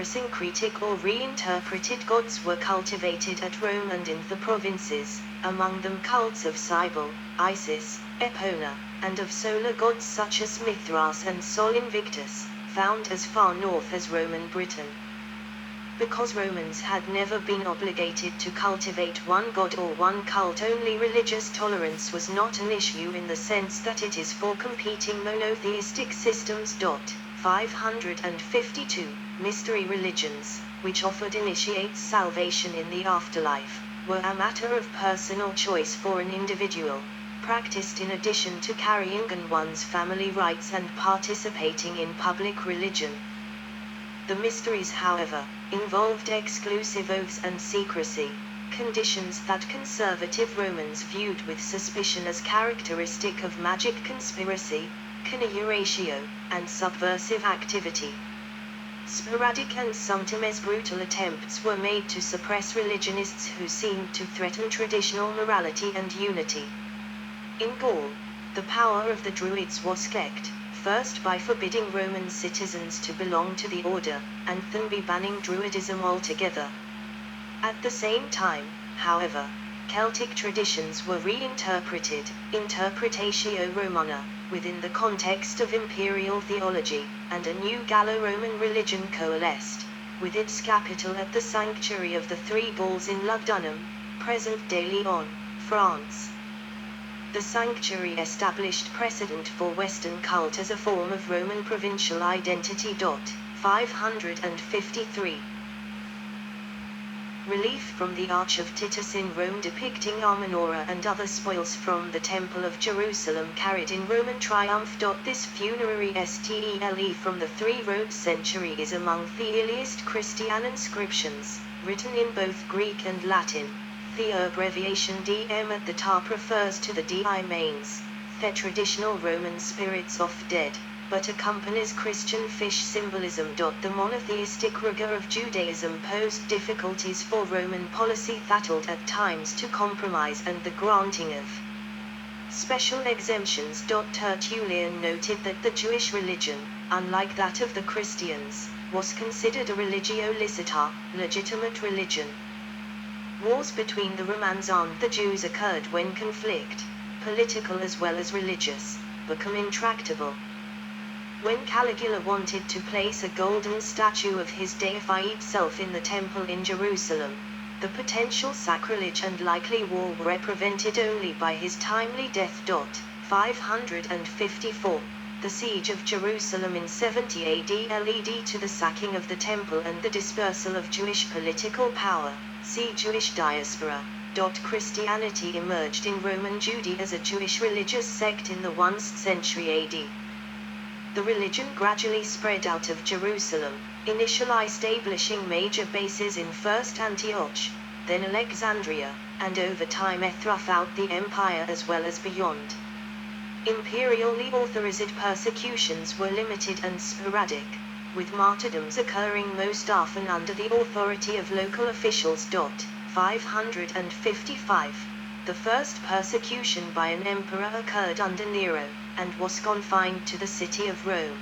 syncretic or reinterpreted gods were cultivated at Rome and in the provinces, among them cults of Cybele, Isis, Epona, and of solar gods such as Mithras and Sol Invictus, found as far north as Roman Britain. Because Romans had never been obligated to cultivate one god or one cult, only religious tolerance was not an issue in the sense that it is for competing monotheistic systems. 552. Mystery religions, which offered initiates salvation in the afterlife, were a matter of personal choice for an individual, practiced in addition to carrying on one's family rites and participating in public religion. The mysteries, however, involved exclusive oaths and secrecy, conditions that conservative Romans viewed with suspicion as characteristic of magic conspiracy, conjuratio, and subversive activity. Sporadic and sometimes brutal attempts were made to suppress religionists who seemed to threaten traditional morality and unity. In Gaul, the power of the Druids was checked, first by forbidding Roman citizens to belong to the order, and then by banning Druidism altogether. At the same time, however, Celtic traditions were reinterpreted, Interpretatio Romana, within the context of imperial theology, and a new Gallo-Roman religion coalesced, with its capital at the Sanctuary of the Three Bulls in Lugdunum, present-day Lyon, France. The sanctuary established precedent for Western cult as a form of Roman provincial identity. 553. Relief from the Arch of Titus in Rome depicting Armenora and other spoils from the Temple of Jerusalem carried in Roman triumph. This funerary stele from the 3rd century is among the earliest Christian inscriptions, written in both Greek and Latin. The abbreviation DM at the top refers to the Dei Manes, the traditional Roman spirits of dead, but accompanies Christian fish symbolism. The monotheistic rigor of Judaism posed difficulties for Roman policy that ought at times to compromise and the granting of special exemptions. Tertullian noted that the Jewish religion, unlike that of the Christians, was considered a religio licita, legitimate religion. Wars between the Romans and the Jews occurred when conflict, political as well as religious, became intractable. When Caligula wanted to place a golden statue of his deified self in the temple in Jerusalem, the potential sacrilege and likely war were prevented only by his timely death. 554. The siege of Jerusalem in 70 AD led to the sacking of the temple and the dispersal of Jewish political power. See Jewish diaspora. Christianity emerged in Roman Judea as a Jewish religious sect in the 1st century AD. The religion gradually spread out of Jerusalem, initially establishing major bases in first Antioch, then Alexandria, and over time throughout the empire as well as beyond. Imperially authorized persecutions were limited and sporadic, with martyrdoms occurring most often under the authority of local officials. 555. The first persecution by an emperor occurred under Nero, and was confined to the city of Rome.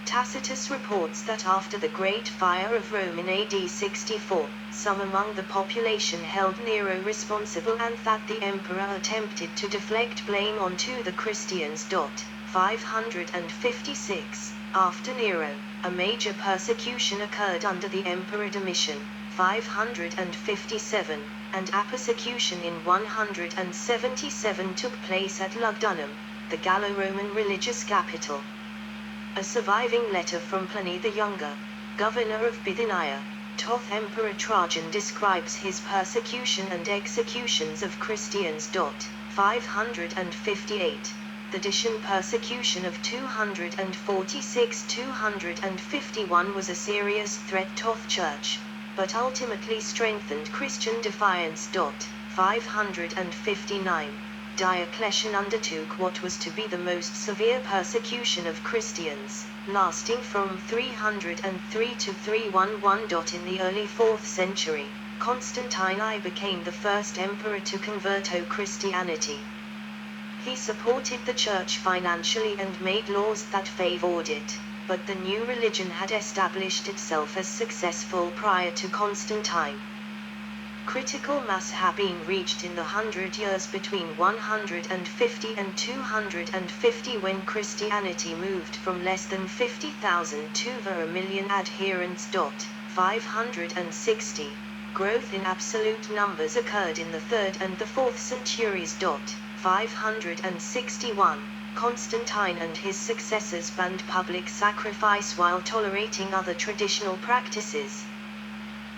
Tacitus reports that after the Great Fire of Rome in AD 64, some among the population held Nero responsible and that the emperor attempted to deflect blame onto the Christians. 556. After Nero, a major persecution occurred under the Emperor Domitian, 557, and a persecution in 177 took place at Lugdunum, the Gallo-Roman religious capital. A surviving letter from Pliny the Younger, governor of Bithynia, Toth Emperor Trajan describes his persecution and executions of Christians. 558. The Decian persecution of 246-251 was a serious threat to the church, but ultimately strengthened Christian defiance. 559. Diocletian undertook what was to be the most severe persecution of Christians, lasting from 303 to 311. In the early 4th century, Constantine became the first emperor to convert to Christianity. He supported the church financially and made laws that favored it, but the new religion had established itself as successful prior to Constantine. Critical mass had been reached in the 100 years between 150 and 250 when Christianity moved from less than 50,000 to over a million adherents. 560. Growth in absolute numbers occurred in the 3rd and the 4th centuries. 561. Constantine and his successors banned public sacrifice while tolerating other traditional practices.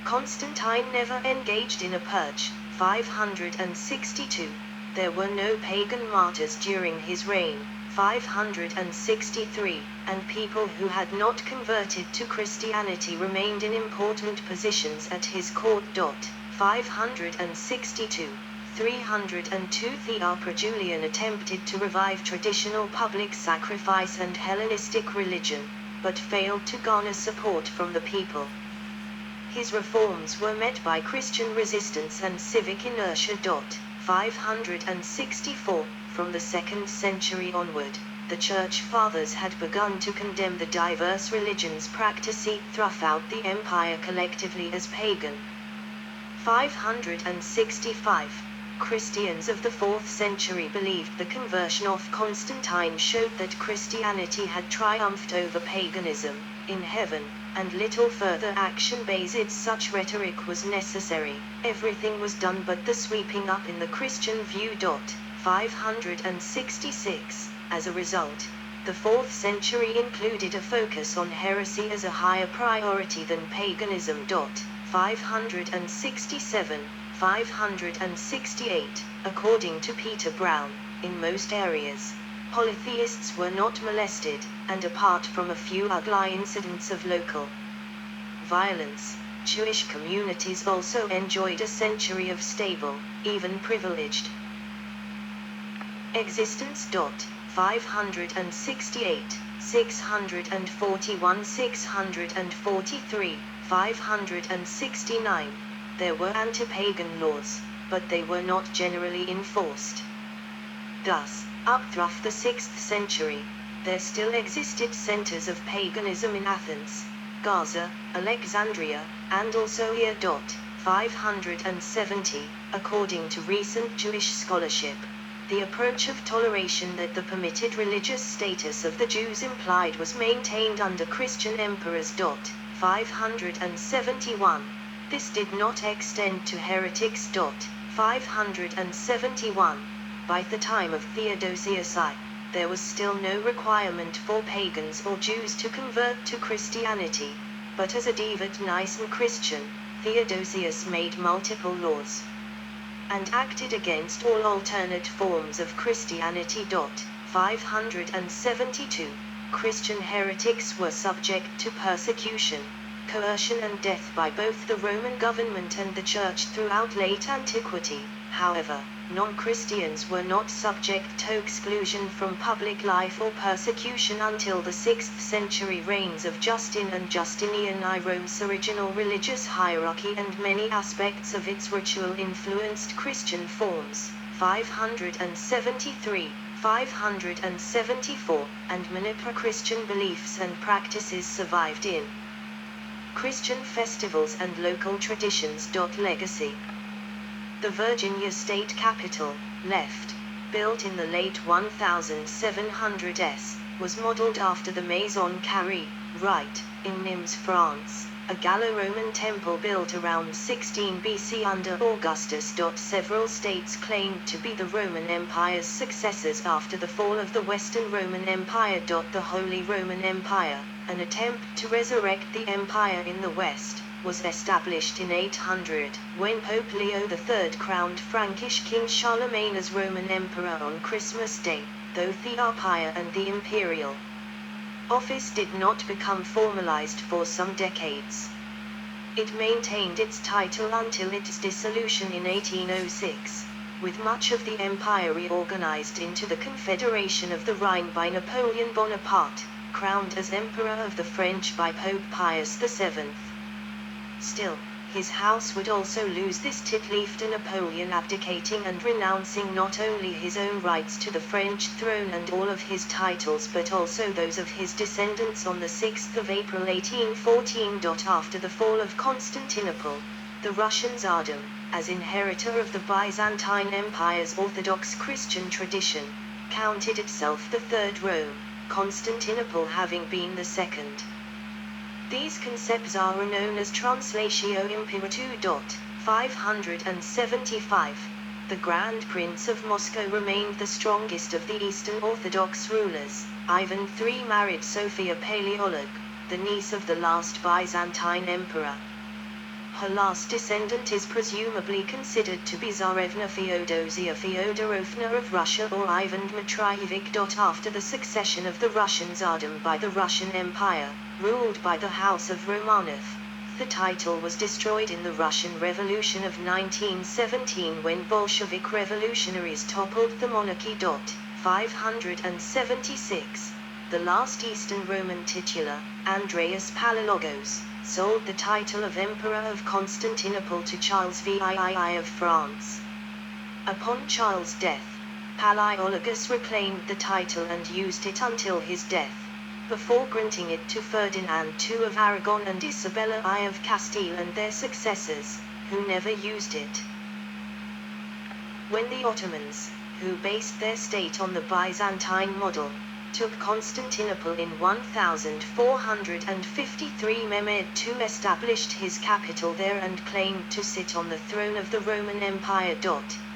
Constantine never engaged in a purge. 562. There were no pagan martyrs during his reign. 563. And people who had not converted to Christianity remained in important positions at his court. 562. 302. Theopra Julian attempted to revive traditional public sacrifice and Hellenistic religion, but failed to garner support from the people. His reforms were met by Christian resistance and civic inertia. 564. From the 2nd century onward, the Church Fathers had begun to condemn the diverse religions practiced throughout the empire collectively as pagan. 565. Christians of the 4th century believed the conversion of Constantine showed that Christianity had triumphed over paganism in heaven, and little further action based such rhetoric was necessary. Everything was done but the sweeping up in the Christian view. 566. As a result, the 4th century included a focus on heresy as a higher priority than paganism. 567. 568. According to Peter Brown, in most areas, polytheists were not molested, and apart from a few ugly incidents of local violence, Jewish communities also enjoyed a century of stable, even privileged existence. 568, 641, 643, 569. There were anti-pagan laws, but they were not generally enforced. Thus, up through the 6th century, there still existed centers of paganism in Athens, Gaza, Alexandria, and also here. 570, according to recent Jewish scholarship, the approach of toleration that the permitted religious status of the Jews implied was maintained under Christian emperors. 571. This did not extend to heretics. 571. By the time of Theodosius I, there was still no requirement for pagans or Jews to convert to Christianity, but as a devout Nicene Christian, Theodosius made multiple laws and acted against all alternate forms of Christianity. 572. Christian heretics were subject to persecution, coercion and death by both the Roman government and the Church throughout late antiquity. However, non-Christians were not subject to exclusion from public life or persecution until the 6th century reigns of Justin and Justinian I. Rome's original religious hierarchy and many aspects of its ritual influenced Christian forms. 573, 574, and many Christian beliefs and practices survived in Christian festivals and local traditions. Legacy. The Virginia state capitol, left, built in the late 1700s, was modeled after the Maison Carrée, right, in Nimes, France, a Gallo-Roman temple built around 16 BC under Augustus. Several states claimed to be the Roman Empire's successors after the fall of the Western Roman Empire. The Holy Roman Empire, an attempt to resurrect the empire in the West, was established in 800, when Pope Leo III crowned Frankish King Charlemagne as Roman Emperor on Christmas Day, though the empire and the imperial office did not become formalized for some decades. It maintained its title until its dissolution in 1806, with much of the empire reorganized into the Confederation of the Rhine by Napoleon Bonaparte, crowned as Emperor of the French by Pope Pius VII. Still, His house would also lose this title after Napoleon abdicating and renouncing not only his own rights to the French throne and all of his titles but also those of his descendants on the 6th of April 1814. After the fall of Constantinople, the Russian Tsardom, as inheritor of the Byzantine Empire's Orthodox Christian tradition, counted itself the third Rome, Constantinople having been the second. These concepts are known as Translatio Imperator. 575. The Grand Prince of Moscow remained the strongest of the Eastern Orthodox rulers. Ivan III married Sophia Paleolog, the niece of the last Byzantine emperor. Her last descendant is presumably considered to be Tsarevna Feodosia Fyodorovna of Russia or Ivan Dmitrievich. After the succession of the Russian Tsardom by the Russian Empire, ruled by the House of Romanov, the title was destroyed in the Russian Revolution of 1917 when Bolshevik revolutionaries toppled the monarchy. 576. The last Eastern Roman titular, Andreas Palaiologos, sold the title of Emperor of Constantinople to Charles VII of France. Upon Charles' death, Palaiologos reclaimed the title and used it until his death, before granting it to Ferdinand II of Aragon and Isabella I of Castile and their successors, who never used it. When the Ottomans, who based their state on the Byzantine model, took Constantinople in 1453, Mehmed II established his capital there and claimed to sit on the throne of the Roman Empire.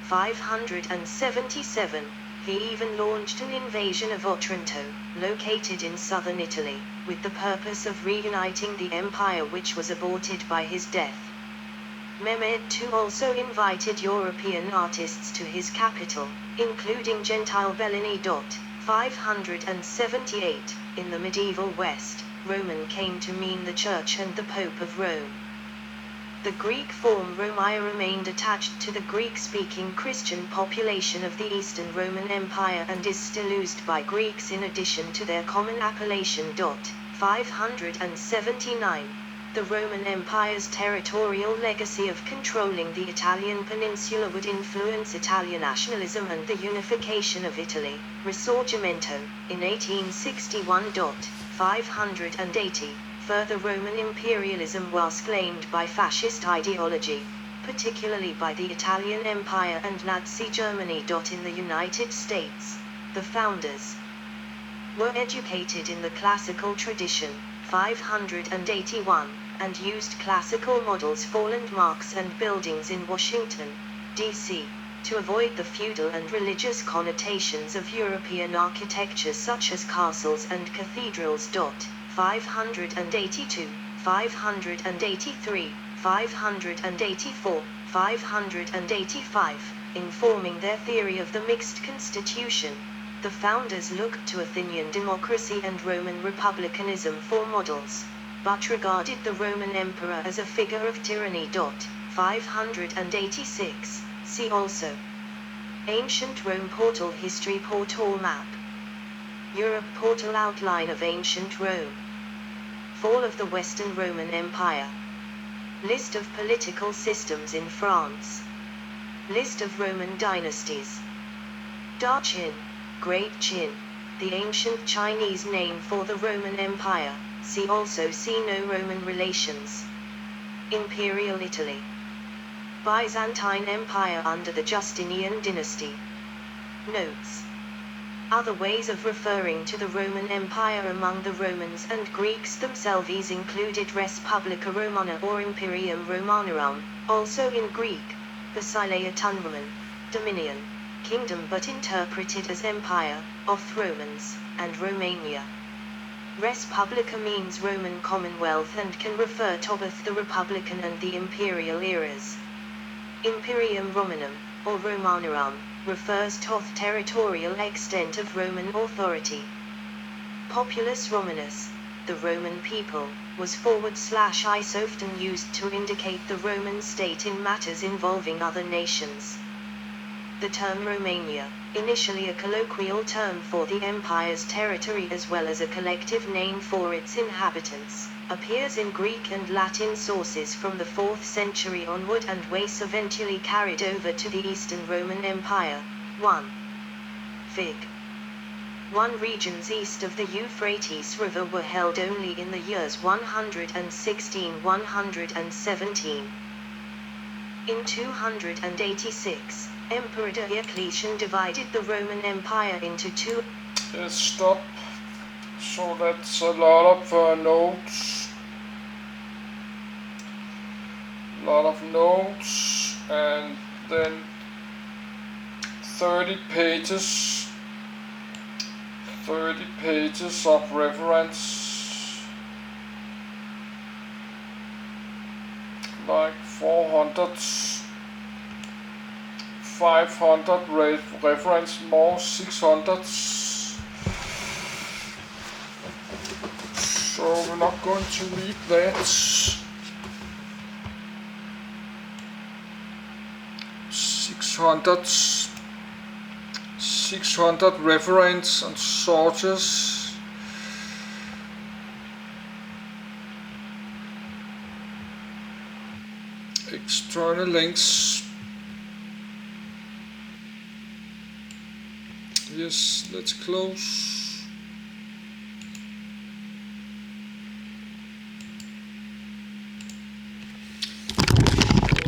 577. He even launched an invasion of Otranto, located in southern Italy, with the purpose of reuniting the empire, which was aborted by his death. Mehmed II also invited European artists to his capital, including Gentile Bellini. 578. In the medieval West, Roman came to mean the Church and the Pope of Rome. The Greek form Romia remained attached to the Greek-speaking Christian population of the Eastern Roman Empire and is still used by Greeks in addition to their common appellation. 579. The Roman Empire's territorial legacy of controlling the Italian peninsula would influence Italian nationalism and the unification of Italy, Risorgimento, in 1861. 580. Further Roman imperialism was claimed by fascist ideology, particularly by the Italian Empire and Nazi Germany. In the United States, the founders were educated in the classical tradition, 581, and used classical models for landmarks and buildings in Washington, D.C., to avoid the feudal and religious connotations of European architecture such as castles and cathedrals. 582, 583, 584, 585, informing their theory of the mixed constitution. The founders looked to Athenian democracy and Roman republicanism for models, but regarded the Roman emperor as a figure of tyranny. 586. See also Ancient Rome Portal History Portal Map, Europe Portal Outline of Ancient Rome, Fall of the Western Roman Empire, List of political systems in France, List of Roman dynasties. Da Qin, Great Qin, the ancient Chinese name for the Roman Empire. See also Sino-Roman relations. Imperial Italy, Byzantine Empire under the Justinian dynasty. Notes. Other ways of referring to the Roman Empire among the Romans and Greeks themselves included Res Publica Romana or Imperium Romanorum, also in Greek, Basileia Tunraman, Dominion, Kingdom but interpreted as Empire, of Romans, and Romania. Res Publica means Roman Commonwealth and can refer to both the Republican and the Imperial eras. Imperium Romanum, or Romanorum, refers to the territorial extent of Roman authority. Populus Romanus, the Roman people, was /I so often used to indicate the Roman state in matters involving other nations. The term Romania, initially a colloquial term for the empire's territory as well as a collective name for its inhabitants, appears in Greek and Latin sources from the 4th century onward and was eventually carried over to the Eastern Roman Empire. 1. Fig. 1. Regions east of the Euphrates River were held only in the years 116–117. In 286, Emperor Diocletian divided the Roman Empire into two. Yes, stop. So that's a lot of notes. And then 30 pages of reference, like 500 reference, more 600. So we're not going to read that. 600 reference and sources. External links. Yes, let's close.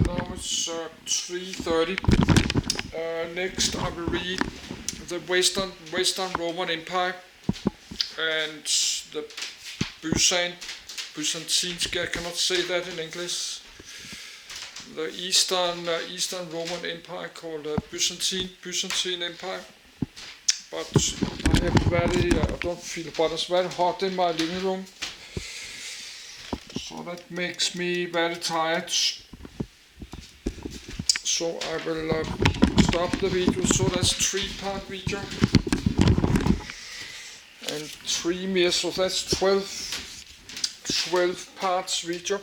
Now it's 3:30. Next I will read the Western Roman Empire and the Byzantine, I cannot say that in English. The Eastern Roman Empire called the Byzantine Empire. But I don't feel, but it's very hot in my living room, so that makes me very tired. So I will stop the video. So that's 3-part video and 3 minutes, so that's 12 parts video.